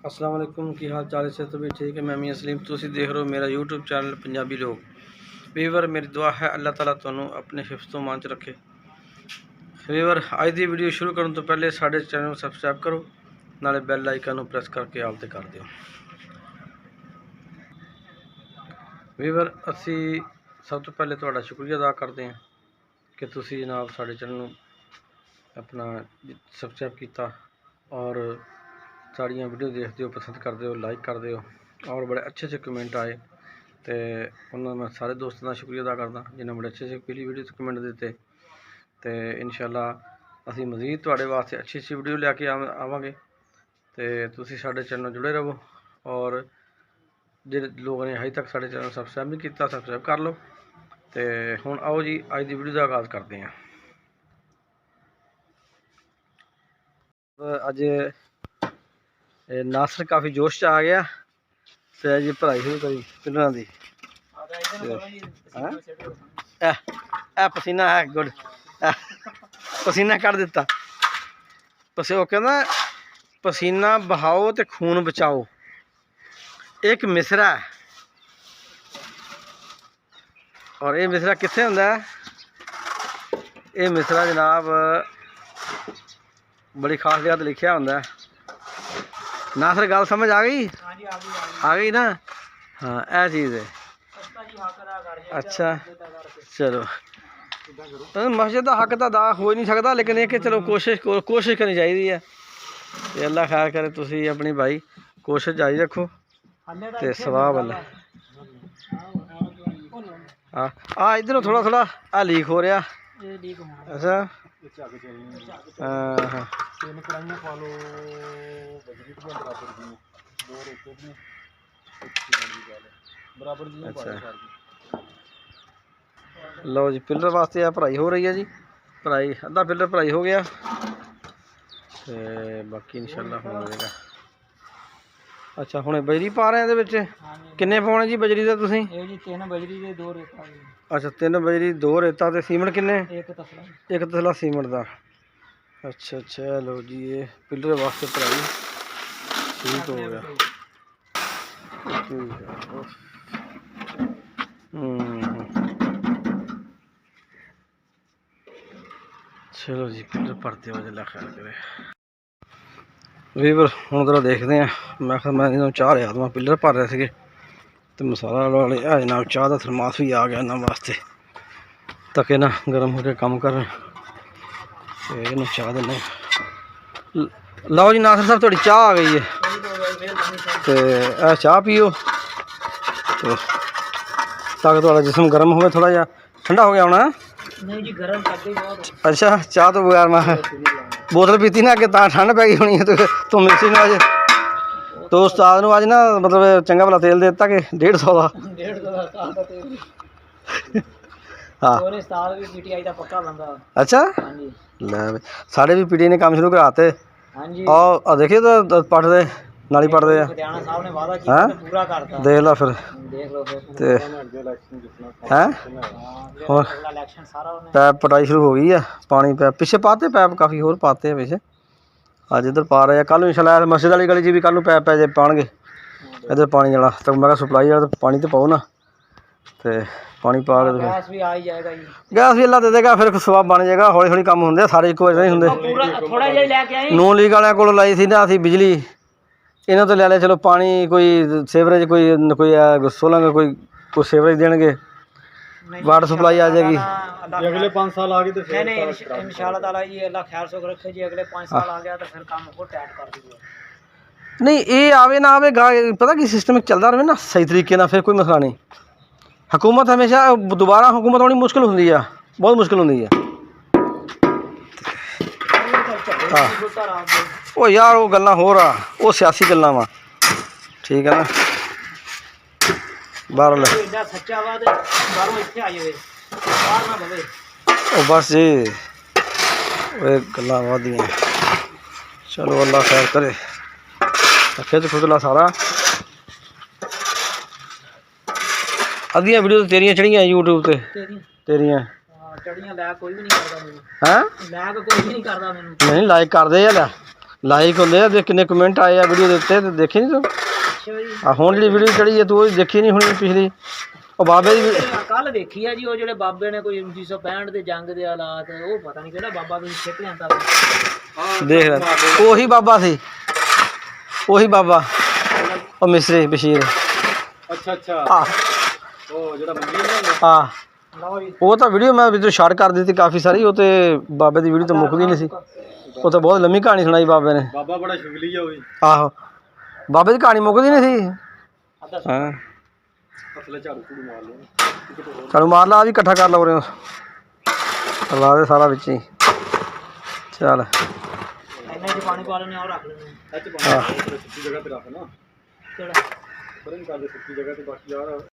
अस्सलाम वालेकुम की हाल चाल से तो भी ठीक है। मैं मी असलीम तुसी देख रहे हो मेरा यूट्यूब चैनल पंजाबी लोग। वीवर मेरी दुआ है अल्लाह ताला तुहानू अपने हिफ्ज़ो मान च रखे। वीवर अज दी वीडियो शुरू करने तो पहले साडे चैनल सबसक्राइब करो, नाले बैल आइकन नू प्रेस करके आल ते कर दिओ। वीवर असी सब तो पहले तुहाडा शुक्रिया अदा करते हैं कि तुसी जनाब साडे चैनल नू अपना सबसक्राइब किया और साड़ियाँ वीडियो देखते हो, पसंद करते हो, लाइक करते हो और बड़े अच्छे अच्छे कमेंट आए। तो उन्होंने मैं सारे दोस्तों का शुक्रिया अदा करदा जिन्हें बड़े अच्छे अच्छे पहली वीडियो कमेंट दिते। तो इंशाल्लाह असी मज़ीद तुहाडे वास्ते अच्छी अच्छी वीडियो लैके आवांगे। तो तुसी साडे चैनल जुड़े रहो और जिहड़े लोगों ने अजे तक साडे चैनल सबसक्राइब नहीं किया सबसक्राइब कर लो। तो हुण आओ जी अज की वीडियो का आगाज़ करते हैं। अज नासर काफ़ी जोश च आ गया तो जी भराई शुरू करी पिलर की। पसीना है गुड, पसीना कट दिता। वो कहना पसीना बहाओ तो खून बचाओ, एक मिसरा है और ये मिसरा कित्थे हुंदा है? ये मिसरा जनाब बड़ी खास जगह तो लिखा हुंदा है। नासर गल समझ आ गई? आ गई ना? हाँ यह चीज़ है। अच्छा चलो मस्जिद का हक तो अदा हो ही नहीं सकता, लेकिन ये कि चलो कोशिश करनी चाहिए है। तो अल्लाह खैर करे, तुसी अपनी भाई कोशिश जारी रखो तो सवाब अल्लाह। हाँ इधरों थोड़ा थोड़ा लीक हो रहा। अच्छा हाँ अच्छा लो जी पिलर वास्ते आ भराई हो रही है जी। भराई अद्धा पिलर भराई हो गया तो बाकी इंशाल्लाह हो जाएगा। अच्छा हुणे बजरी पा रहे हैं किन्ने पाने जी बजरी का तुसीं? तीन बजरी दे दो रेता। अच्छा तीन बजरी दो रेता ते सीमेंट किन्ने? एक तसला सीमेंट का। अच्छा अच्छा लो जी ये पिलर वास्ते भराई ठीक हो गया। ठीक है चलो जी पिलर भरते हो जल्ला ख्याल करे। वीवर हूँ जरा देखते हैं। मैं चाह रहा था पिलर भर रहे थे तो मसाला वाले है जनाब चाह का थरमास भी आ गया इन्होंने वास्ते ताकि ना गर्म होकर काम कर चाह देने। लो जी नासर साहब थोड़ी चाह आ गई है तो चाह पियो तो ताकि थोड़ा जिसम गर्म हो थोड़ा जहा ठंडा हो गया होना। नहीं जी गर्म कर दे बहुत। अच्छा चाह तो बगैर मैं बोतल पीती ना कि ठंड पै गई होनी है तो मिसी ना अज तो उस्ताद नूं अज ना मतलब चंगा भला तेल दे दिता कि 150 का। हाँ अच्छा लै साढ़े भी पीटी ने काम शुरू कराते और देखिए तो पढ़ते नाली पढ़ते हैं देख लो फिर हैं पैप पटाई शुरू हो गई है। पानी पैप पिछे पाते पैप काफ़ी होर पाते हैं पिछे अज इधर पा रहे हैं। कल इंशाल्लाह मस्जिद वाली गली भी कल पैप पै पाएंगे इधर पानी वाला तो मैं सप्लाई वाला पानी तो पाओ ना तो पानी पा के गैस भी अल्लाह दे देगा फिर स्वाब बन जाएगा। हौली हौली काम होंगे सारे एक नहीं होंगे। नून लीग वाले को लाई थी ना असी बिजली इन्हों तो लै लिया चलो पानी कोई सेवरेज कोई 16 कोई सेवरेज देंगे वाटर सप्लाई आ जाएगी। अगले 5 साल आ गए तो फिर इंशाल्लाह ताला जी अल्लाह ख्याल से रखे जी अगले 5 साल आ गया तो फिर काम को टाइट कर देंगे। नहीं ये आवे ना आवे पता कि सिस्टम चलता रहे ना सही तरीके ना फिर कोई मसला नहीं। हुकूमत हमेशा दोबारा हुकूमत होनी मुश्किल होंगी है, बहुत मुश्किल होंगी है। वो यार वो गल्लां हो रहा वो सियासी गल्लां वा ठीक है ना बाहर बस जी गल्लां वादियां। चलो अल्लाह खैर करे खिच खुचला सारा। अद्धियां वीडियो तो तेरियां चढ़ियां यूट्यूब ते तेरियां नहीं लाइक कर दे लै ਲਾਈਕ ਹੁੰਦੇ ਆ, ਦੇਖ ਕਿੰਨੇ ਕਮੈਂਟ ਆਏ ਆ ਵੀਡੀਓ ਦੇ ਉੱਤੇ, ਤੇ ਦੇਖੀ ਨਹੀਂ ਤੂੰ? ਅੱਛਾ ਜੀ। ਆ ਹੁਣ ਜਿਹੜੀ ਵੀਡੀਓ ਚੜੀ ਹੈ ਤੂੰ ਉਹ ਦੇਖੀ ਨਹੀਂ ਹੋਣੀ ਪਿਛਲੀ? ਉਹ ਬਾਬੇ ਦੀ ਕੱਲ ਦੇਖੀ ਆ ਜੀ, ਉਹ ਜਿਹੜੇ ਬਾਬੇ ਨੇ ਕੋਈ 1965 ਦੇ ਜੰਗ ਦੇ ਹਾਲਾਤ, ਉਹ ਪਤਾ ਨਹੀਂ ਕਿਹੜਾ ਬਾਬਾ ਵੀ ਖਿੱਚ ਲਿਆਂਦਾ ਦੇਖ ਲੈ, ਉਹੀ ਬਾਬਾ ਸੀ, ਉਹੀ ਬਾਬਾ, ਉਹ ਮਿਸਰੀ ਬਸ਼ੀਰ। ਅੱਛਾ ਅੱਛਾ, ਆ ਉਹ ਜਿਹੜਾ ਮੰਗੀ ਨਾ, ਆ ਲਓ ਜੀ। ਉਹ ਤਾਂ ਵੀਡੀਓ ਮੈਂ ਵੀਡੀਓ ਸ਼ਾਰਟ ਕਰ ਦਿੱਤੀ ਕਾਫੀ ਸਾਰੀ, ਉਹ ਤੇ ਬਾਬੇ ਦੀ ਵੀਡੀਓ ਤਾਂ ਮੁੱਕਦੀ ਨਹੀਂ ਸੀ, ਉਹ ਤਾਂ ਬਹੁਤ ਲੰਮੀ ਕਹਾਣੀ ਸੁਣਾਈ ਬਾਬੇ ਨੇ। ਬਾਬਾ ਬੜਾ ਸ਼ੁਗਲੀ ਆ ਉਹ ਵੀ। ਆਹੋ, ਬਾਬੇ ਦੀ ਕਹਾਣੀ ਮੁੱਕਦੀ ਨਹੀਂ ਸੀ। ਹਾਂ ਅਸਲੇ ਝਾੜੂ ਝੂੜੂ ਮਾਰ ਲਿਆ, ਝਾੜੂ ਮਾਰ ਲਾ, ਆ ਵੀ ਇਕੱਠਾ ਕਰ ਲਓ, ਲਾ ਦੇ ਸਾਰਾ ਵਿੱਚ ਹੀ। ਚੱਲ ਇੰਨੇ ਚ ਪਾਣੀ ਪਾ ਲੈਣੇ, ਉਹ ਰੱਖ ਲੈਣੇ। ਸੱਚ ਪਾਣੀ ਸੁੱਕੀ ਜਗ੍ਹਾ ਤੇ ਰੱਖ ਨਾ, ਕਿਹੜਾ ਬਰਨ ਕਰਦੇ ਸੁੱਕੀ ਜਗ੍ਹਾ ਤੇ, ਬਾਕੀ ਯਾਰ